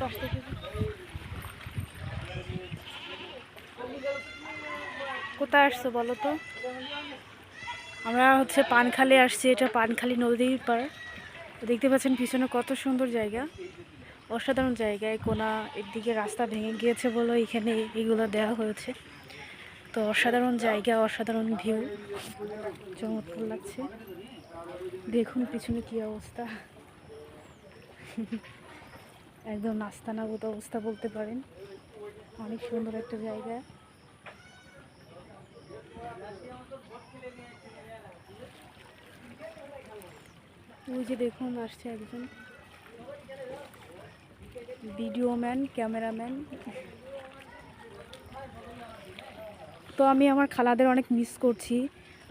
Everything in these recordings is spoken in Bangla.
পাশ থেকে কোথায় আসছো বলো তো? আমরা হচ্ছে পানখালি আসছি, এটা পানখালি নদীর পার। দেখতে পাচ্ছেন পিছনে কত সুন্দর জায়গা, অসাধারণ জায়গায় কোনা এর দিকে রাস্তা ভেঙে গিয়েছে বলে এখানে এগুলো দেওয়া হয়েছে। তো অসাধারণ জায়গা, অসাধারণ ভিউ, চমৎকার লাগছে। দেখুন পিছনে কি অবস্থা, একদম নাস্তানাবুদ অবস্থা বলতে পারেন। অনেক সুন্দর একটা জায়গা। ওই যে দেখুন আসছে একজন ভিডিও ম্যান, ক্যামেরাম্যান। তো আমি আমার খালাদের অনেক মিস করছি।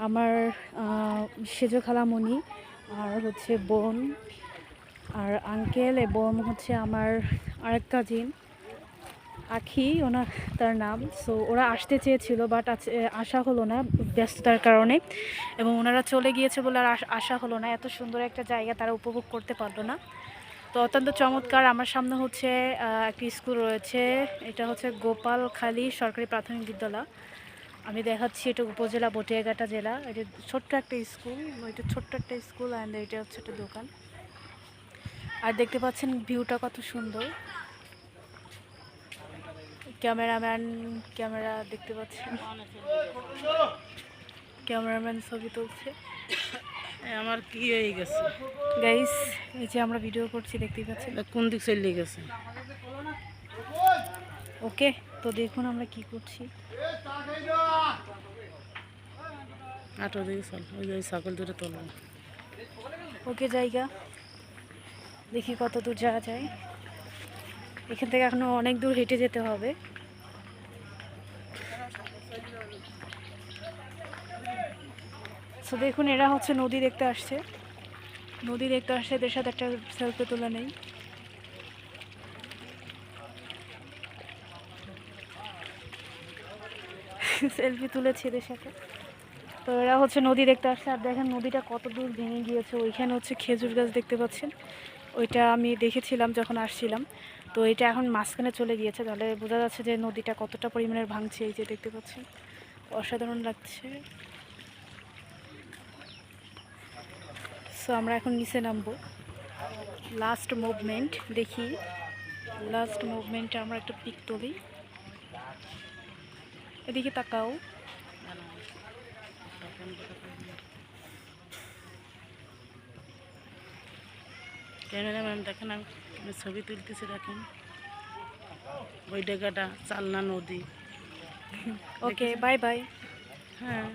আমার সেজ খালামণি আর হচ্ছে বোন আর আঙ্কেল এবং হচ্ছে আমার আরেক কাজিন আখি, ওনার তার নাম। সো ওরা আসতে চেয়েছিল বাট আসা হলো না ব্যস্ততার কারণে, এবং ওনারা চলে গিয়েছে বলে আর আসা হলো না। এত সুন্দর একটা জায়গা তারা উপভোগ করতে পারলো না। তো অত্যন্ত চমৎকার। আমার সামনে হচ্ছে একটি স্কুল রয়েছে, এটা হচ্ছে গোপালখালী সরকারি প্রাথমিক বিদ্যালয়। আমি দেখাচ্ছি, এটা উপজেলা বটিয়াঘাটা জেলা। এটা ছোট্ট একটা স্কুল, এটা ছোট্ট একটা স্কুল অ্যান্ড এটা হচ্ছে একটা দোকান। আর দেখতে পাচ্ছেন ভিউটা কত সুন্দর। ক্যামেরাম্যান ক্যামেরা দেখতে পাচ্ছেন, ক্যামেরাম্যান ছবি তুলছে। আমার কি হয়ে গেছে গাইস, এই যে আমরা ভিডিও করছি দেখতেই পাচ্ছেন। কোন দিক চলে গেছে। ওকে, তো দেখুন আমরা কি করছি। আটো দিকে চল, ওই যে ছাগল দুটো তোলো। ওকে, জায়গা দেখি কত দূর যাওয়া যায়। এখান থেকে এখনো অনেক দূর হেঁটে যেতে হবে। তো দেখুন এরা হচ্ছে নদী দেখতে আসছে, নদী দেখতে আসছে, এদের সাথে একটা সেলফি তোলা নেই। সেলফি তুলেছে এদের সাথে। তো এরা হচ্ছে নদী দেখতে আসছে। আর দেখেন নদীটা কত দূর ভেঙে গিয়েছে। ওইখানে হচ্ছে খেজুর গাছ দেখতে পাচ্ছেন, ওইটা আমি দেখেছিলাম যখন আসছিলাম। তো এটা এখন মাঝখানে চলে গিয়েছে, তাহলে বোঝা যাচ্ছে যে নদীটা কতটা পরিমাণের ভাঙছে। এই যে দেখতে পাচ্ছেন, অসাধারণ লাগছে। সো আমরা এখন নিচে নামবো। লাস্ট মুভমেন্ট দেখি, লাস্ট মুভমেন্টে আমরা একটা পিক তুলি। এদিকে তাকাও। ক্যামেরাম্যান দেখেন, আমি ছবি তুলতেছি, দেখেন ওই জায়গাটা চালনা নদী। ওকে, বাই বাই। হ্যাঁ।